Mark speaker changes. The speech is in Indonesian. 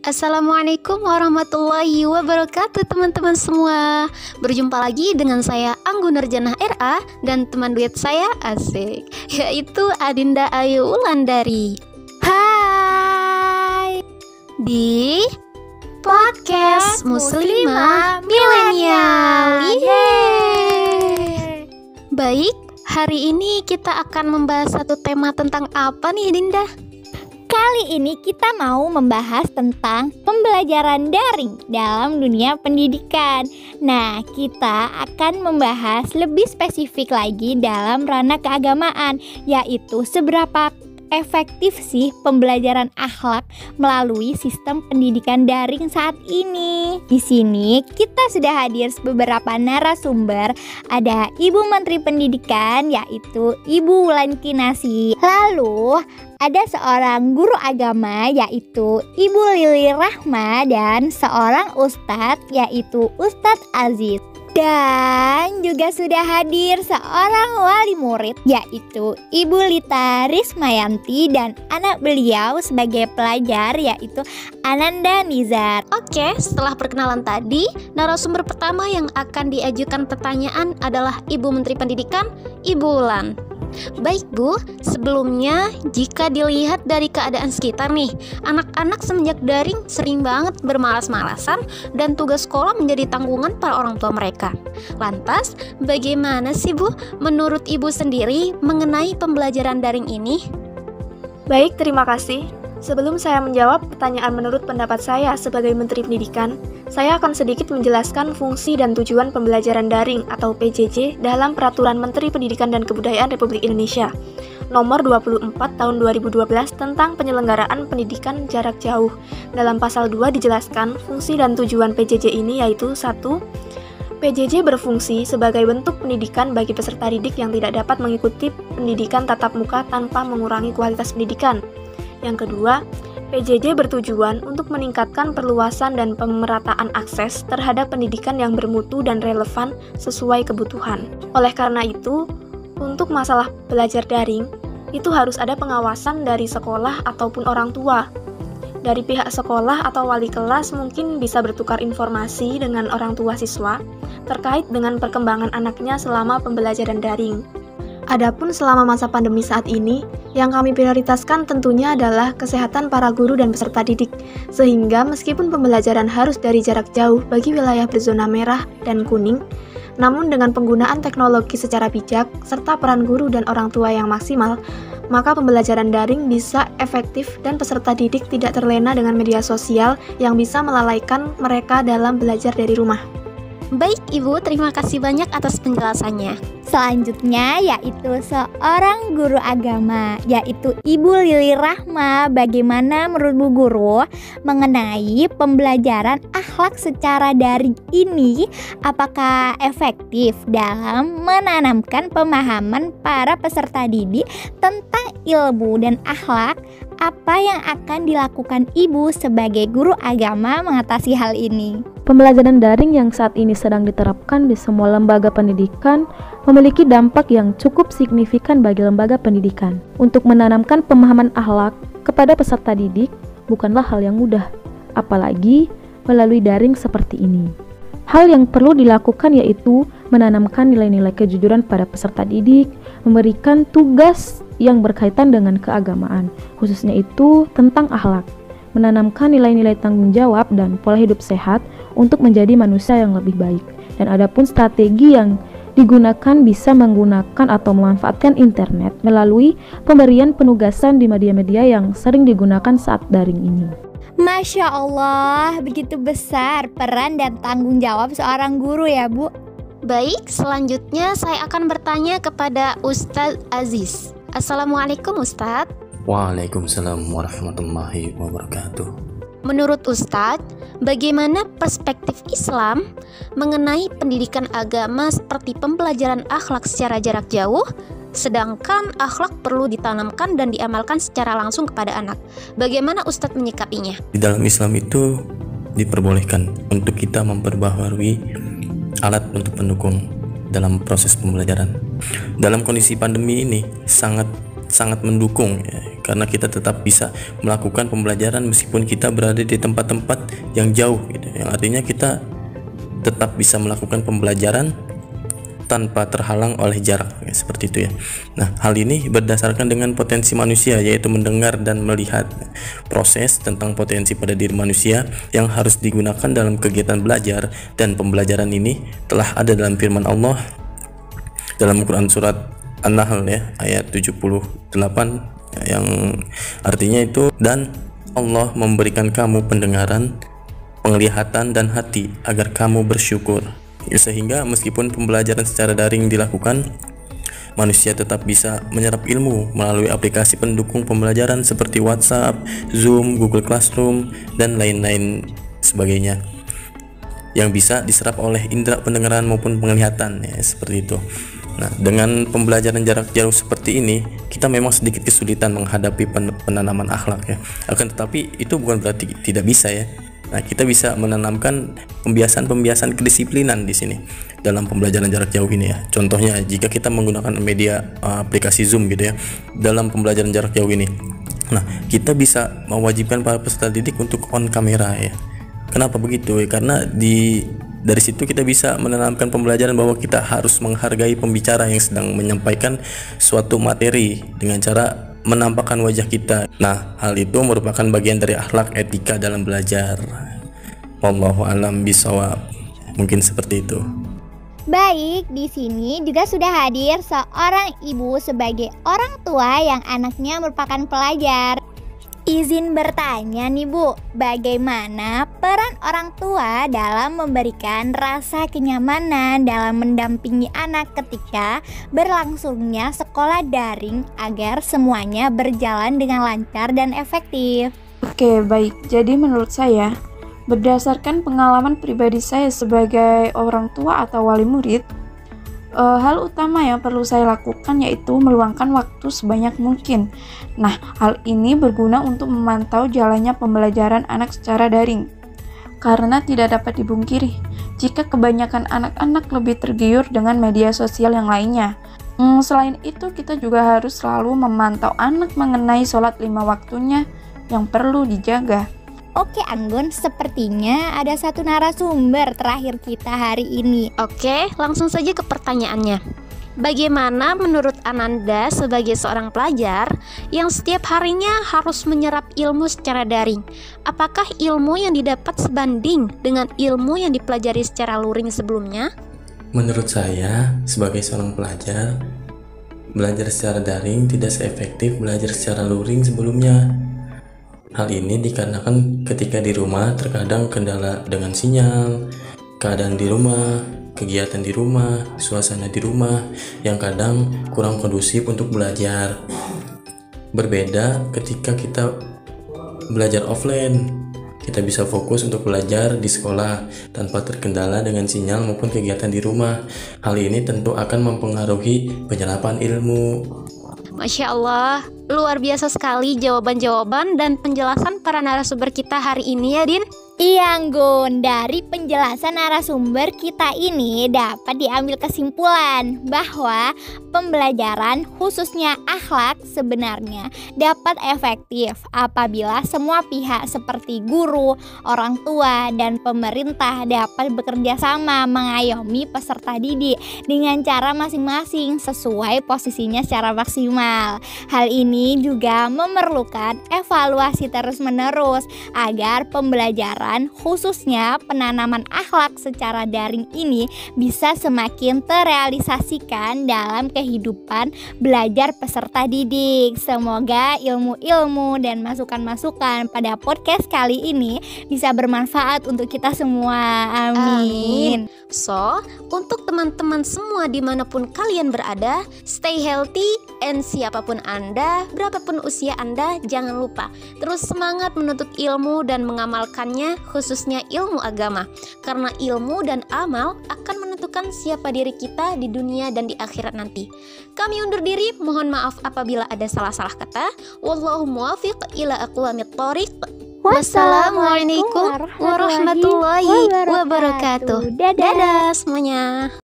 Speaker 1: Assalamualaikum warahmatullahi wabarakatuh teman-teman semua. Berjumpa lagi dengan saya Anggun Nurjanah RA dan teman duet saya asik, yaitu Adinda Ayu Wulandari. Hai di podcast Muslimah Milenial. Yeay. Baik, hari ini kita akan membahas satu tema tentang apa nih Dinda?
Speaker 2: Kali ini kita mau membahas tentang pembelajaran daring dalam dunia pendidikan. Nah, kita akan membahas lebih spesifik lagi dalam ranah keagamaan, yaitu seberapa efektif sih pembelajaran akhlak melalui sistem pendidikan daring saat ini. Di sini kita sudah hadir beberapa narasumber. Ada Ibu Menteri Pendidikan yaitu Ibu Wulan Kinasi. Lalu ada seorang guru agama yaitu Ibu Lili Rahma dan seorang ustadz yaitu Ustadz Aziz. Dan juga sudah hadir seorang wali murid yaitu Ibu Lita Rismayanti dan anak beliau sebagai pelajar yaitu Ananda Nizar.
Speaker 1: Oke, setelah perkenalan tadi, narasumber pertama yang akan diajukan pertanyaan adalah Ibu Menteri Pendidikan, Ibu Wulan. Baik Bu, sebelumnya jika dilihat dari keadaan sekitar nih, anak-anak semenjak daring sering banget bermalas-malasan dan tugas sekolah menjadi tanggungan para orang tua mereka. Lantas, bagaimana sih Bu menurut Ibu sendiri mengenai pembelajaran daring ini?
Speaker 3: Baik, terima kasih. Sebelum saya menjawab pertanyaan menurut pendapat saya sebagai Menteri Pendidikan, saya akan sedikit menjelaskan fungsi dan tujuan pembelajaran daring atau PJJ dalam Peraturan Menteri Pendidikan dan Kebudayaan Republik Indonesia Nomor 24 Tahun 2012 tentang penyelenggaraan pendidikan jarak jauh. Dalam pasal 2 dijelaskan fungsi dan tujuan PJJ ini yaitu 1. PJJ berfungsi sebagai bentuk pendidikan bagi peserta didik yang tidak dapat mengikuti pendidikan tatap muka tanpa mengurangi kualitas pendidikan. Yang kedua, PJJ bertujuan untuk meningkatkan perluasan dan pemerataan akses terhadap pendidikan yang bermutu dan relevan sesuai kebutuhan. Oleh karena itu, untuk masalah belajar daring, itu harus ada pengawasan dari sekolah ataupun orang tua. Dari pihak sekolah atau wali kelas mungkin bisa bertukar informasi dengan orang tua siswa terkait dengan perkembangan anaknya selama pembelajaran daring. Adapun selama masa pandemi saat ini, yang kami prioritaskan tentunya adalah kesehatan para guru dan peserta didik, sehingga meskipun pembelajaran harus dari jarak jauh bagi wilayah berzona merah dan kuning, namun dengan penggunaan teknologi secara bijak, serta peran guru dan orang tua yang maksimal, maka pembelajaran daring bisa efektif dan peserta didik tidak terlena dengan media sosial yang bisa melalaikan mereka dalam belajar dari rumah.
Speaker 1: Baik Ibu, terima kasih banyak atas penjelasannya.
Speaker 2: Selanjutnya yaitu seorang guru agama yaitu Ibu Lili Rahma. Bagaimana menurut Bu Guru mengenai pembelajaran akhlak secara daring ini? Apakah efektif dalam menanamkan pemahaman para peserta didik tentang ilmu dan akhlak? Apa yang akan dilakukan Ibu sebagai guru agama mengatasi hal ini?
Speaker 4: Pembelajaran daring yang saat ini sedang diterapkan di semua lembaga pendidikan memiliki dampak yang cukup signifikan bagi lembaga pendidikan. Untuk menanamkan pemahaman akhlak kepada peserta didik bukanlah hal yang mudah, apalagi melalui daring seperti ini. Hal yang perlu dilakukan yaitu menanamkan nilai-nilai kejujuran pada peserta didik, memberikan tugas yang berkaitan dengan keagamaan, khususnya itu tentang akhlak, menanamkan nilai-nilai tanggung jawab dan pola hidup sehat untuk menjadi manusia yang lebih baik. Dan adapun strategi yang digunakan bisa menggunakan atau memanfaatkan internet melalui pemberian penugasan di media-media yang sering digunakan saat daring ini.
Speaker 2: Masya Allah, begitu besar peran dan tanggung jawab seorang guru ya Bu.
Speaker 1: Baik, selanjutnya saya akan bertanya kepada Ustadz Aziz. Assalamualaikum Ustadz.
Speaker 5: Waalaikumsalam warahmatullahi wabarakatuh.
Speaker 1: Menurut Ustadz, bagaimana perspektif Islam mengenai pendidikan agama seperti pembelajaran akhlak secara jarak jauh, sedangkan akhlak perlu ditanamkan dan diamalkan secara langsung kepada anak? Bagaimana Ustadz menyikapinya?
Speaker 5: Di dalam Islam itu diperbolehkan untuk kita memperbaharui alat untuk pendukung dalam proses pembelajaran. Dalam kondisi pandemi ini sangat sangat mendukung ya, karena kita tetap bisa melakukan pembelajaran meskipun kita berada di tempat-tempat yang jauh gitu. Yang artinya kita tetap bisa melakukan pembelajaran tanpa terhalang oleh jarak ya, seperti itu ya. Nah, hal ini berdasarkan dengan potensi manusia, yaitu mendengar dan melihat proses tentang potensi pada diri manusia yang harus digunakan dalam kegiatan belajar, dan pembelajaran ini telah ada dalam firman Allah dalam Quran surat An-Nahl ya, ayat 78 yang artinya itu, dan Allah memberikan kamu pendengaran, penglihatan dan hati agar kamu bersyukur. Sehingga meskipun pembelajaran secara daring dilakukan, manusia tetap bisa menyerap ilmu melalui aplikasi pendukung pembelajaran seperti WhatsApp, Zoom, Google Classroom, dan lain-lain sebagainya yang bisa diserap oleh indera pendengaran maupun penglihatan ya, seperti itu. Nah, dengan pembelajaran jarak jauh seperti ini, kita memang sedikit kesulitan menghadapi penanaman akhlak ya. Akan tetapi itu bukan berarti tidak bisa ya. Nah, kita bisa menanamkan pembiasaan kedisiplinan di sini dalam pembelajaran jarak jauh ini ya. Contohnya, jika kita menggunakan media aplikasi Zoom gitu ya, dalam pembelajaran jarak jauh ini. Nah, kita bisa mewajibkan para peserta didik untuk on kamera ya. Kenapa begitu? Karena dari situ kita bisa menanamkan pembelajaran bahwa kita harus menghargai pembicara yang sedang menyampaikan suatu materi dengan cara menampakkan wajah kita. Nah, hal itu merupakan bagian dari akhlak etika dalam belajar. Wallahu a'lam bishawab. Mungkin seperti itu.
Speaker 2: Baik, di sini juga sudah hadir seorang ibu sebagai orang tua yang anaknya merupakan pelajar. Izin bertanya nih Bu, bagaimana peran orang tua dalam memberikan rasa kenyamanan dalam mendampingi anak ketika berlangsungnya sekolah daring agar semuanya berjalan dengan lancar dan efektif?
Speaker 6: Oke, baik. Jadi menurut saya, berdasarkan pengalaman pribadi saya sebagai orang tua atau wali murid, hal utama yang perlu saya lakukan yaitu meluangkan waktu sebanyak mungkin. Nah, hal ini berguna untuk memantau jalannya pembelajaran anak secara daring. Karena tidak dapat dibungkiri, jika kebanyakan anak-anak lebih tergiur dengan media sosial yang lainnya. Selain itu, kita juga harus selalu memantau anak mengenai sholat 5 waktunya yang perlu dijaga.
Speaker 2: Oke Anggun, sepertinya ada satu narasumber terakhir kita hari ini.
Speaker 1: Oke, langsung saja ke pertanyaannya. Bagaimana menurut Ananda sebagai seorang pelajar yang setiap harinya harus menyerap ilmu secara daring? Apakah ilmu yang didapat sebanding dengan ilmu yang dipelajari secara luring sebelumnya?
Speaker 5: Menurut saya, sebagai seorang pelajar, belajar secara daring tidak seefektif belajar secara luring sebelumnya. Hal ini dikarenakan ketika di rumah terkadang kendala dengan sinyal, keadaan di rumah, kegiatan di rumah, suasana di rumah yang kadang kurang kondusif untuk belajar. Berbeda ketika kita belajar offline, kita bisa fokus untuk belajar di sekolah tanpa terkendala dengan sinyal maupun kegiatan di rumah. Hal ini tentu akan mempengaruhi penyerapan ilmu.
Speaker 1: Masya Allah, luar biasa sekali jawaban-jawaban dan penjelasan para narasumber kita hari ini ya Din.
Speaker 2: Iya Anggun, dari penjelasan narasumber kita ini dapat diambil kesimpulan bahwa pembelajaran khususnya akhlak sebenarnya dapat efektif apabila semua pihak seperti guru, orang tua, dan pemerintah dapat bekerja sama mengayomi peserta didik dengan cara masing-masing sesuai posisinya secara maksimal. Hal ini juga memerlukan evaluasi terus-menerus agar pembelajaran khususnya penanaman akhlak secara daring ini bisa semakin terrealisasikan dalam kehidupan belajar peserta didik. Semoga ilmu-ilmu dan masukan-masukan pada podcast kali ini bisa bermanfaat untuk kita semua. Amin.
Speaker 1: So, untuk teman-teman semua dimanapun kalian berada, stay healthy and siapapun Anda, berapapun usia Anda, jangan lupa terus semangat menuntut ilmu dan mengamalkannya, khususnya ilmu agama, karena ilmu dan amal akan menentukan siapa diri kita di dunia dan di akhirat nanti. Kami undur diri, mohon maaf apabila ada salah-salah kata. Wallahu muwaffiq ila aqwamit thoriq. Wassalamualaikum warahmatullahi wabarakatuh. Dadah semuanya.